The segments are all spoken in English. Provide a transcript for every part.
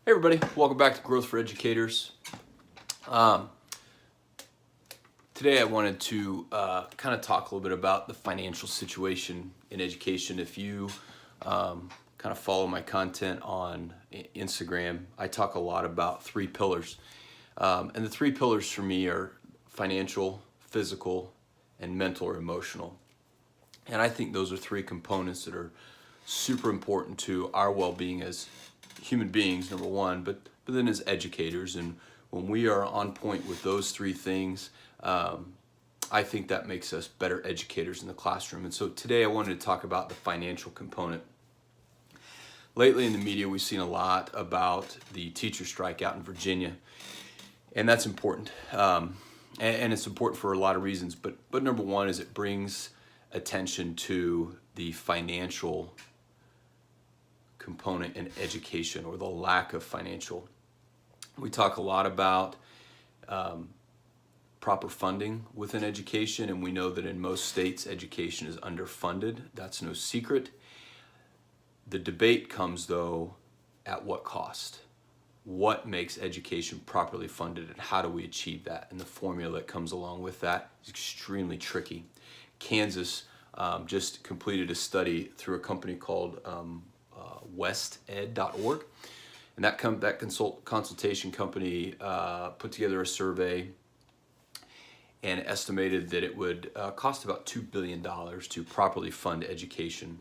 Hey everybody, welcome back to Growth for Educators. Um, Today I wanted to kind of talk a little bit about the financial situation in education. If you kind of follow my content on Instagram, I talk a lot about three pillars. And the three pillars for me are financial, physical, and mental or emotional. And I think those are three components that are super important to our well-being as human beings, number one, but then as educators. And when we are on point with those three things, I think that makes us better educators in the classroom. And so today I wanted to talk about the financial component. Lately in the media, we've seen a lot about the teacher strike out in Virginia, and that's important. And it's important for a lot of reasons, but number one is it brings attention to the financial component in education, or the lack of financial. We talk a lot about proper funding within education, and we know that in most states education is underfunded. That's no secret. The debate comes though, at what cost? What makes education properly funded, and how do we achieve that? And the formula that comes along with that is extremely tricky. Kansas just completed a study through a company called wested.org, and that consultation company put together a survey and estimated that it would cost about $2 billion to properly fund education.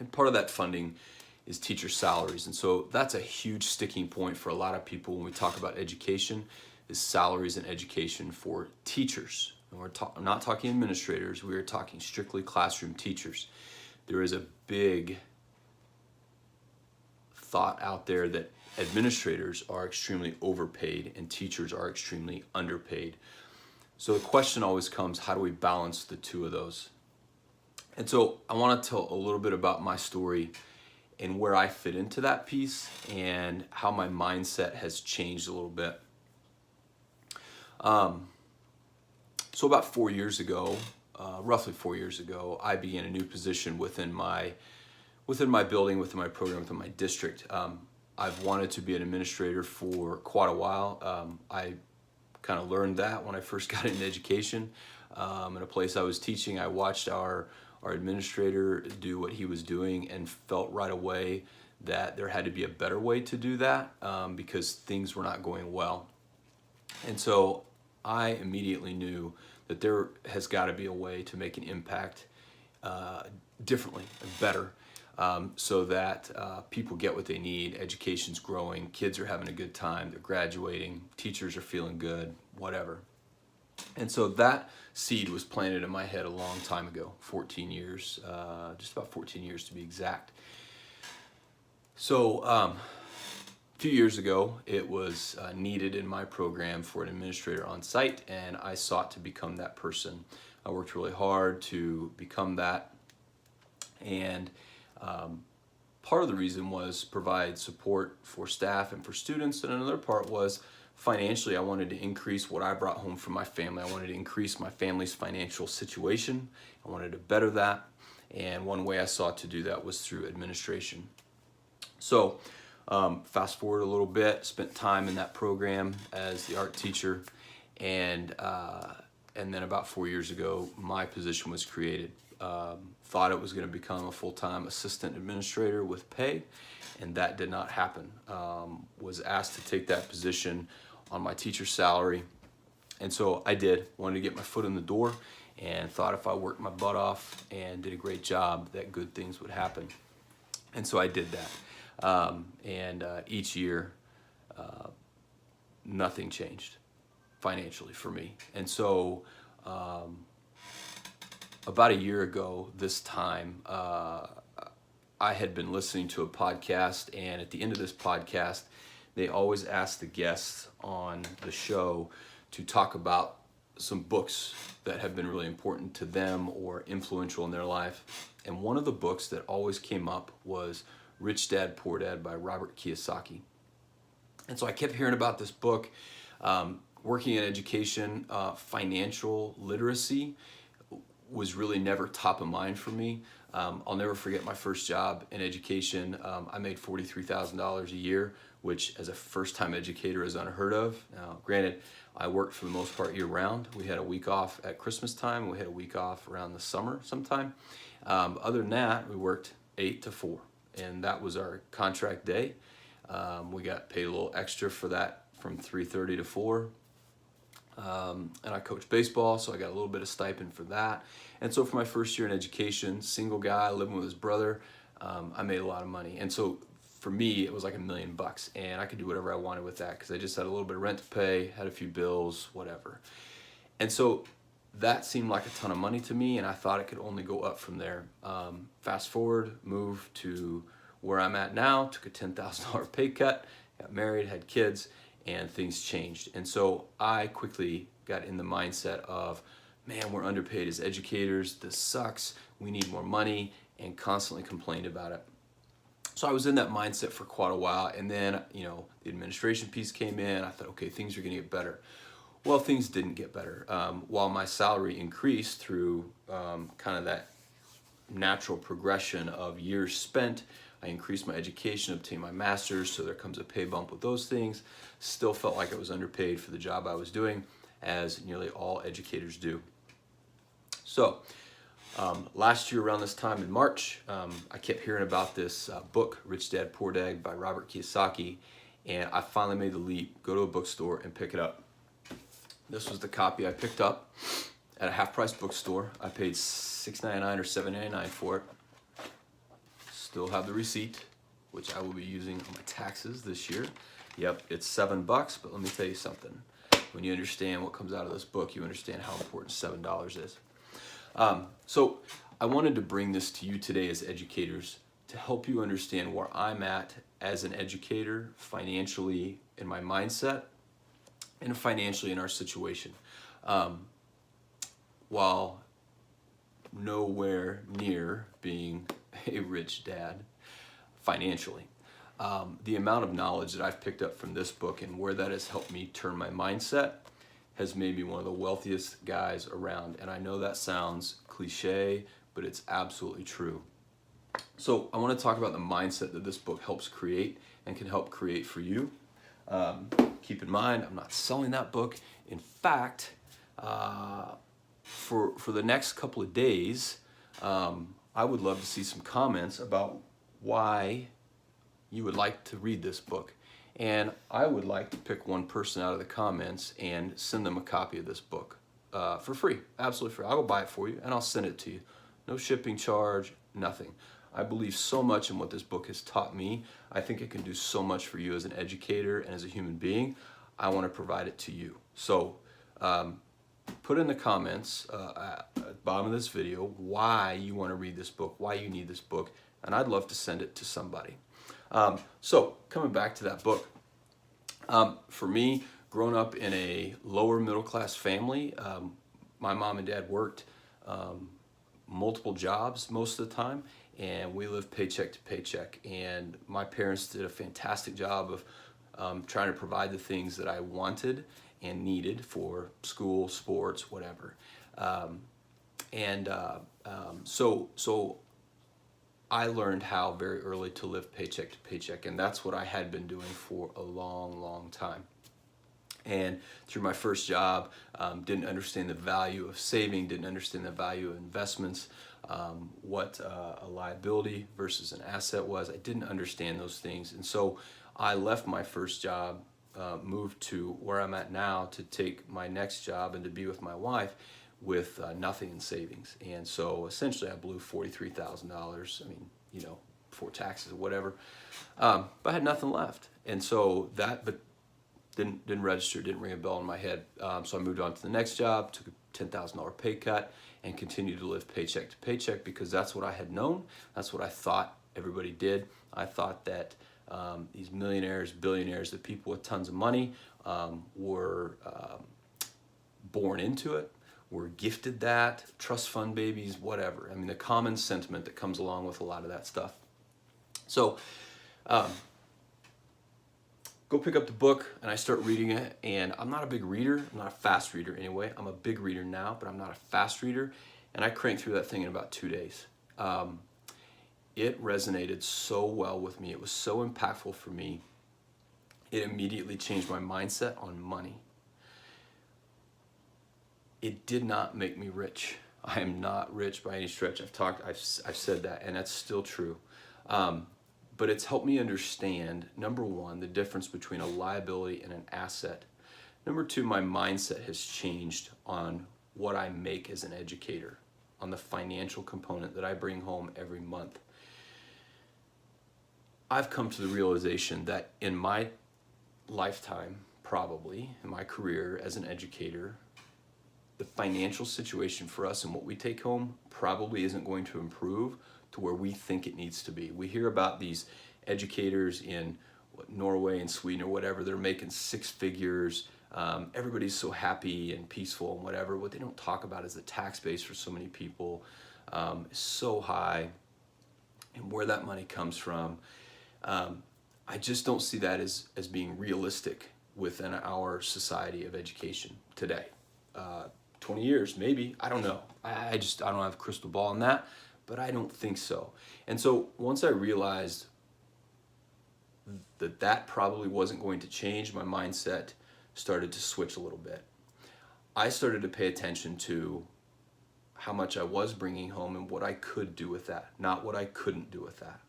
And part of that funding is teacher salaries. And so that's a huge sticking point for a lot of people when we talk about education, is salaries and education for teachers. And we're not talking administrators, we are talking strictly classroom teachers. There is a big thought out there that administrators are extremely overpaid and teachers are extremely underpaid. So the question always comes, how do we balance the two of those? And so I want to tell a little bit about my story and where I fit into that piece and how my mindset has changed a little bit. So about 4 years ago, roughly 4 years ago, I began a new position within my building, within my program, within my district. I've wanted to be an administrator for quite a while. I kind of learned that when I first got into education. In a place I was teaching, I watched our administrator do what he was doing and felt right away that there had to be a better way to do that because things were not going well. And so I immediately knew that there has got to be a way to make an impact differently and better, so that people get what they need, education's growing, kids are having a good time, they're graduating, teachers are feeling good, whatever. And so that seed was planted in my head a long time ago, 14 years, just about 14 years to be exact. So a few years ago, it was needed in my program for an administrator on site, and I sought to become that person. I worked really hard to become that, and part of the reason was provide support for staff and for students, and another part was financially. I wanted to increase what I brought home from my family. I wanted to increase my family's financial situation. I wanted to better that, and one way I sought to do that was through administration. So fast forward a little bit, spent time in that program as the art teacher, and then about 4 years ago, my position was created. Thought it was going to become a full-time assistant administrator with pay, and that did not happen. Was asked to take that position on my teacher salary, and so I did. Wanted to get my foot in the door, and thought if I worked my butt off and did a great job, that good things would happen. And so I did that. Each year, nothing changed financially for me. And so about a year ago this time, I had been listening to a podcast, and at the end of this podcast, they always ask the guests on the show to talk about some books that have been really important to them or influential in their life. And one of the books that always came up was Rich Dad, Poor Dad by Robert Kiyosaki. And so I kept hearing about this book. Working in education, financial literacy was really never top of mind for me. I'll never forget my first job in education. I made $43,000 a year, which as a first-time educator is unheard of. Now, granted, I worked for the most part year-round. We had a week off at Christmas time. We had a week off around the summer sometime. Other than that, we worked 8 to 4, and that was our contract day. We got paid a little extra for that from 3:30 to 4. And I coached baseball, so I got a little bit of stipend for that. And so for my first year in education, single guy living with his brother, I made a lot of money. And so for me, it was like $1 million, and I could do whatever I wanted with that because I just had a little bit of rent to pay, had a few bills, whatever. And so that seemed like a ton of money to me, and I thought it could only go up from there. Fast forward, moved to where I'm at now, took a $10,000 pay cut, got married, had kids, and things changed. And so I quickly got in the mindset of, man, we're underpaid as educators, this sucks, we need more money, and constantly complained about it. So I was in that mindset for quite a while, and then, the administration piece came in. I thought, okay, things are gonna get better. Well, things didn't get better. While my salary increased through kind of that natural progression of years spent, I increased my education, obtained my master's, so there comes a pay bump with those things. Still felt like I was underpaid for the job I was doing, as nearly all educators do. So last year around this time in March, I kept hearing about this book, Rich Dad, Poor Dad by Robert Kiyosaki, and I finally made the leap, go to a bookstore and pick it up. This was the copy I picked up at a half-price bookstore. I paid $6.99 or $7.99 for it. Still have the receipt, which I will be using on my taxes this year. Yep, it's $7, but let me tell you something. When you understand what comes out of this book, you understand how important $7 is. So I wanted to bring this to you today as educators to help you understand where I'm at as an educator, financially in my mindset, and financially in our situation. While nowhere near being a rich dad financially, the amount of knowledge that I've picked up from this book and where that has helped me turn my mindset has made me one of the wealthiest guys around. And I know that sounds cliche, but it's absolutely true. So I want to talk about the mindset that this book helps create and can help create for you. Keep in mind, I'm not selling that book. In fact, for the next couple of days, I would love to see some comments about why you would like to read this book. And I would like to pick one person out of the comments and send them a copy of this book for free, absolutely free. I'll go buy it for you and I'll send it to you. No shipping charge, nothing. I believe so much in what this book has taught me. I think it can do so much for you as an educator and as a human being. I want to provide it to you. So put in the comments at the bottom of this video why you want to read this book, why you need this book, and I'd love to send it to somebody. So coming back to that book, for me, growing up in a lower middle class family, my mom and dad worked multiple jobs most of the time, and we lived paycheck to paycheck. And my parents did a fantastic job of trying to provide the things that I wanted and needed for school, sports, whatever. So I learned how very early to live paycheck to paycheck, and that's what I had been doing for a long, long time. And through my first job, didn't understand the value of saving, didn't understand the value of investments, what a liability versus an asset was. I didn't understand those things. And so I left my first job, moved to where I'm at now to take my next job and to be with my wife with nothing in savings. And so essentially I blew $43,000, before taxes or whatever, but I had nothing left. And so but didn't register, didn't ring a bell in my head. So I moved on to the next job, took a $10,000 pay cut, and continued to live paycheck to paycheck because that's what I had known. That's what I thought everybody did. I thought that these millionaires, billionaires, the people with tons of money were born into it, were gifted that, trust fund babies, whatever. I mean, the common sentiment that comes along with a lot of that stuff. So go pick up the book, and I start reading it, and I'm not a big reader. I'm not a fast reader anyway. I'm a big reader now, but I'm not a fast reader, and I cranked through that thing in about 2 days. It resonated so well with me. It was so impactful for me. It immediately changed my mindset on money. It did not make me rich. I am not rich by any stretch. I've said that, and that's still true. But it's helped me understand, number one, the difference between a liability and an asset. Number two, my mindset has changed on what I make as an educator, on the financial component that I bring home every month. I've come to the realization that in my lifetime, probably in my career as an educator, the financial situation for us and what we take home probably isn't going to improve to where we think it needs to be. We hear about these educators in Norway and Sweden or whatever, they're making six figures. Everybody's so happy and peaceful and whatever. What they don't talk about is the tax base for so many people is so high, and where that money comes from. I just don't see that as being realistic within our society of education today. 20 years, maybe, I don't know. I don't have a crystal ball on that, but I don't think so. And so once I realized that probably wasn't going to change, my mindset started to switch a little bit. I started to pay attention to how much I was bringing home and what I could do with that, not what I couldn't do with that.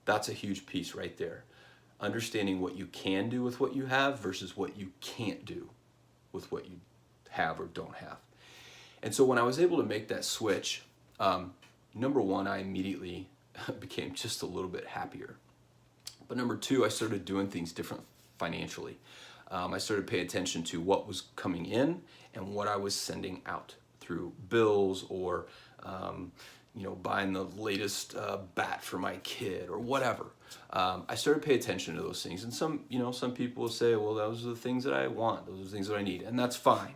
That's a huge piece right there. Understanding what you can do with what you have versus what you can't do with what you have or don't have. And so when I was able to make that switch, number one, I immediately became just a little bit happier. But number two, I started doing things different financially. I started paying attention to what was coming in and what I was sending out through bills or buying the latest bat for my kid or whatever. I started paying attention to those things. And some people will say, well, those are the things that I want. Those are the things that I need. And that's fine.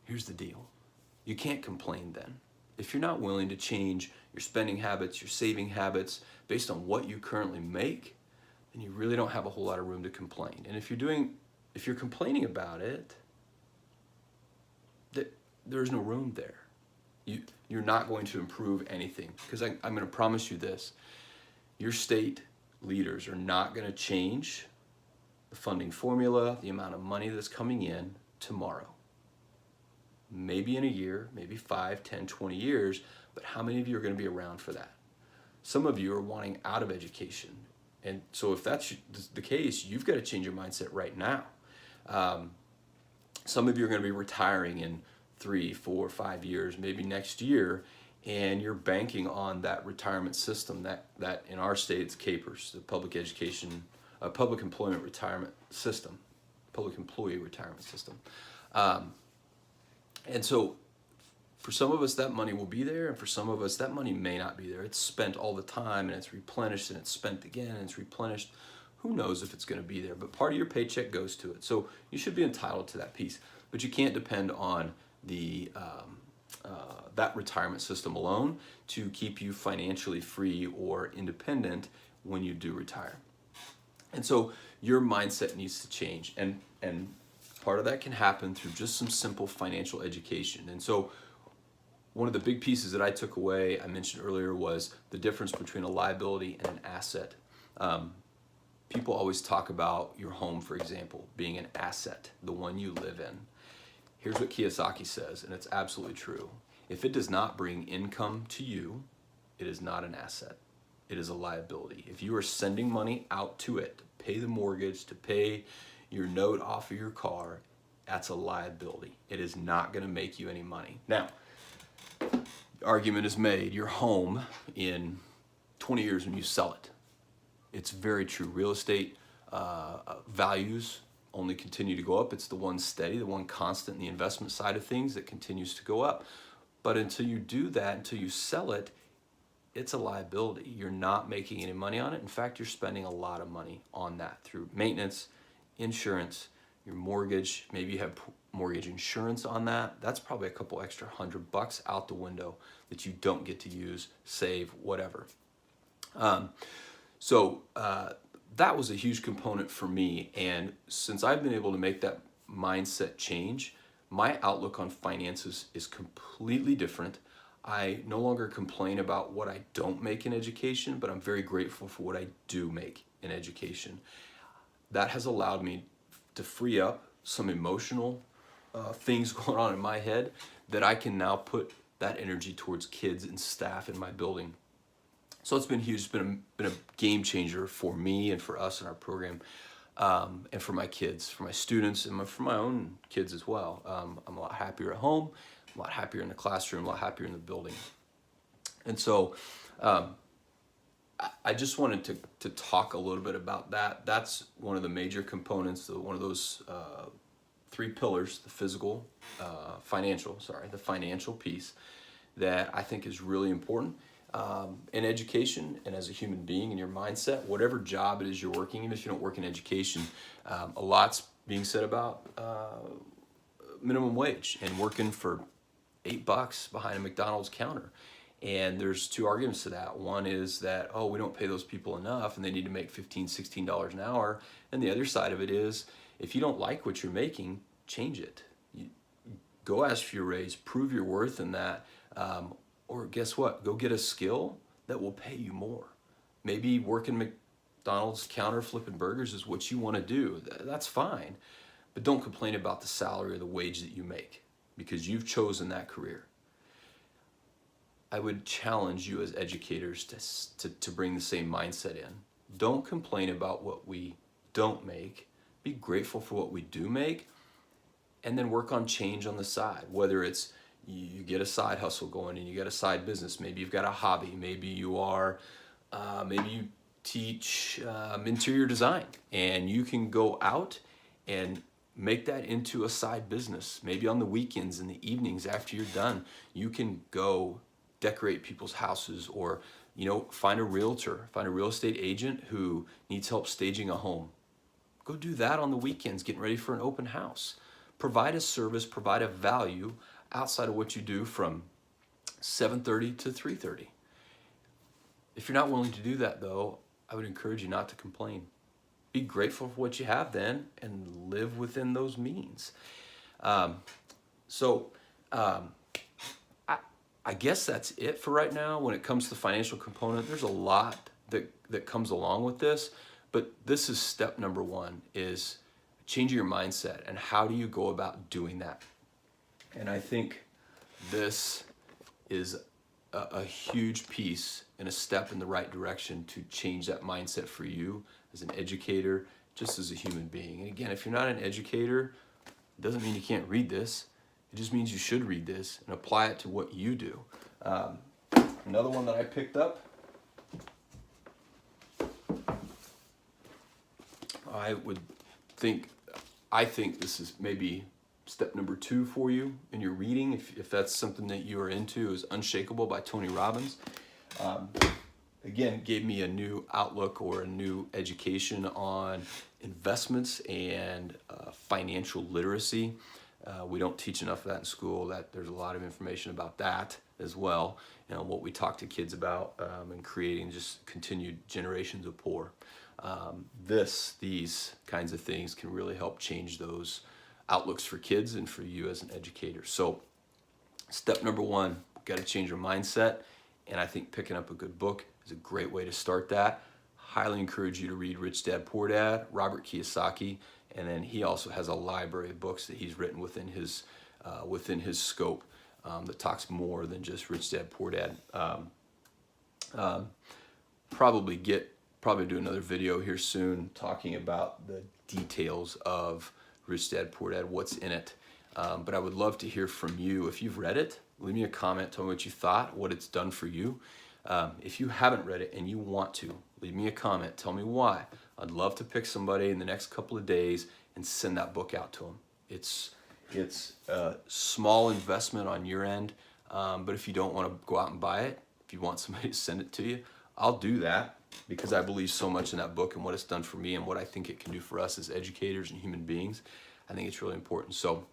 Here's the deal. You can't complain then. If you're not willing to change your spending habits, your saving habits based on what you currently make, then you really don't have a whole lot of room to complain. And if you're complaining about it, there's no room there. You're not going to improve anything, because I'm going to promise you this. Your state leaders are not going to change the funding formula, the amount of money that's coming in tomorrow. Maybe in a year, maybe 5, 10, 20 years, but how many of you are going to be around for that? Some of you are wanting out of education. And so if that's the case, you've got to change your mindset right now. Some of you are going to be retiring in 3, 4, 5 years, maybe next year, and you're banking on that retirement system that in our state it's CAPERS, the public employment retirement system, public employee retirement system. And so for some of us that money will be there, and for some of us that money may not be there. It's spent all the time, and it's replenished, and it's spent again, and it's replenished. Who knows if it's going to be there, but part of your paycheck goes to it. So you should be entitled to that piece, but you can't depend on that retirement system alone to keep you financially free or independent when you do retire. And so your mindset needs to change, and part of that can happen through just some simple financial education. And so one of the big pieces that I took away, I mentioned earlier, was the difference between a liability and an asset. People always talk about your home, for example, being an asset, the one you live in. Here's what Kiyosaki says, and it's absolutely true. If it does not bring income to you, it is not an asset. It is a liability. If you are sending money out to it, to pay the mortgage, to pay your note off of your car, that's a liability. It is not going to make you any money. Now, the argument is made, your home in 20 years when you sell it. It's very true. Real estate values only continue to go up. It's the one steady, the one constant in the investment side of things that continues to go up. But until you do that, until you sell it, it's a liability. You're not making any money on it. In fact, you're spending a lot of money on that through maintenance, insurance, your mortgage. Maybe you have mortgage insurance on that. That's probably a couple extra $100 out the window that you don't get to use, save, whatever. So that was a huge component for me. And since I've been able to make that mindset change, my outlook on finances is completely different. I no longer complain about what I don't make in education, but I'm very grateful for what I do make in education. That has allowed me to free up some emotional things going on in my head that I can now put that energy towards kids and staff in my building. So it's been huge. It's been a game changer for me and for us in our program, and for my kids, for my students, and for my own kids as well. I'm a lot happier at home, a lot happier in the classroom, a lot happier in the building. And so I just wanted to talk a little bit about that. That's one of the major components, one of those three pillars: the the financial piece, that I think is really important in education and as a human being in your mindset, whatever job it is you're working, even if you don't work in education. A lot's being said about minimum wage and working for $8 behind a McDonald's counter. And there's two arguments to that. One is that, oh, we don't pay those people enough and they need to make $15, $16 an hour. And the other side of it is, if you don't like what you're making, change it. Go ask for your raise, prove your worth in that. Or guess what? Go get a skill that will pay you more. Maybe working McDonald's counter flipping burgers is what you want to do. That's fine. But don't complain about the salary or the wage that you make, because you've chosen that career. I would challenge you as educators to bring the same mindset in. Don't complain about what we don't make. Be grateful for what we do make, and then work on change on the side. Whether it's you get a side hustle going and you got a side business. Maybe you've got a hobby. Maybe you teach interior design, and you can go out and make that into a side business. Maybe on the weekends and the evenings after you're done, you can go decorate people's houses, or find a realtor, find a real estate agent who needs help staging a home. Go do that on the weekends, getting ready for an open house. Provide a service, provide a value outside of what you do from 7:30 to 3:30. If you're not willing to do that, though, I would encourage you not to complain. Be grateful for what you have then, and live within those means. I guess that's it for right now. When it comes to the financial component, there's a lot that comes along with this, but this is step number one, is changing your mindset. And how do you go about doing that? And I think this is a huge piece and a step in the right direction to change that mindset for you as an educator, just as a human being. And again, if you're not an educator, it doesn't mean you can't read this. It just means you should read this and apply it to what you do. Another one that I picked up, I think this is maybe step number 2 for you in your reading, if that's something that you are into, is Unshakable by Tony Robbins. Again, gave me a new outlook or a new education on investments and financial literacy. We don't teach enough of that in school. There's a lot of information about that as well, and what we talk to kids about, and creating just continued generations of poor. These kinds of things can really help change those outlooks for kids and for you as an educator. So step number 1, got to change your mindset, and I think picking up a good book is a great way to start that. Highly encourage you to read Rich Dad Poor Dad, Robert Kiyosaki, and then he also has a library of books that he's written within his scope, that talks more than just Rich Dad Poor Dad. Probably do another video here soon talking about the details of Rich Dad Poor Dad, what's in it. But I would love to hear from you. If you've read it, leave me a comment, tell me what you thought, what it's done for you. If you haven't read it and you want to, leave me a comment, tell me why. I'd love to pick somebody in the next couple of days and send that book out to them. It's a small investment on your end, but if you don't want to go out and buy it, if you want somebody to send it to you, I'll do that, because I believe so much in that book and what it's done for me and what I think it can do for us as educators and human beings. I think it's really important. So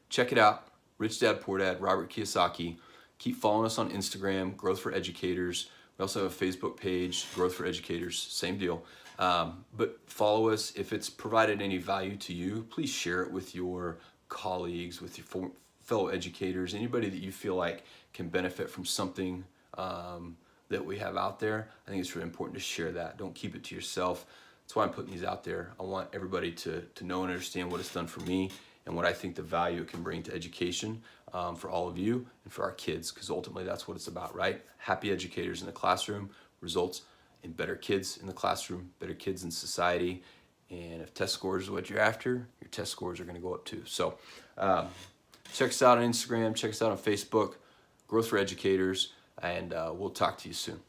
check it out, Rich Dad Poor Dad, Robert Kiyosaki. Keep following us on Instagram, Growth for Educators. We also have a Facebook page, Growth for Educators, same deal. But follow us. If it's provided any value to you, please share it with your colleagues, with your fellow educators, anybody that you feel like can benefit from something that we have out there. I think it's really important to share that. Don't keep it to yourself. That's why I'm putting these out there. I want everybody to know and understand what it's done for me and what I think the value it can bring to education for all of you and for our kids, because ultimately that's what it's about, right? Happy educators in the classroom results in better kids in the classroom, better kids in society. And if test scores are what you're after, your test scores are going to go up too. So check us out on Instagram, check us out on Facebook, Growth for Educators, and we'll talk to you soon.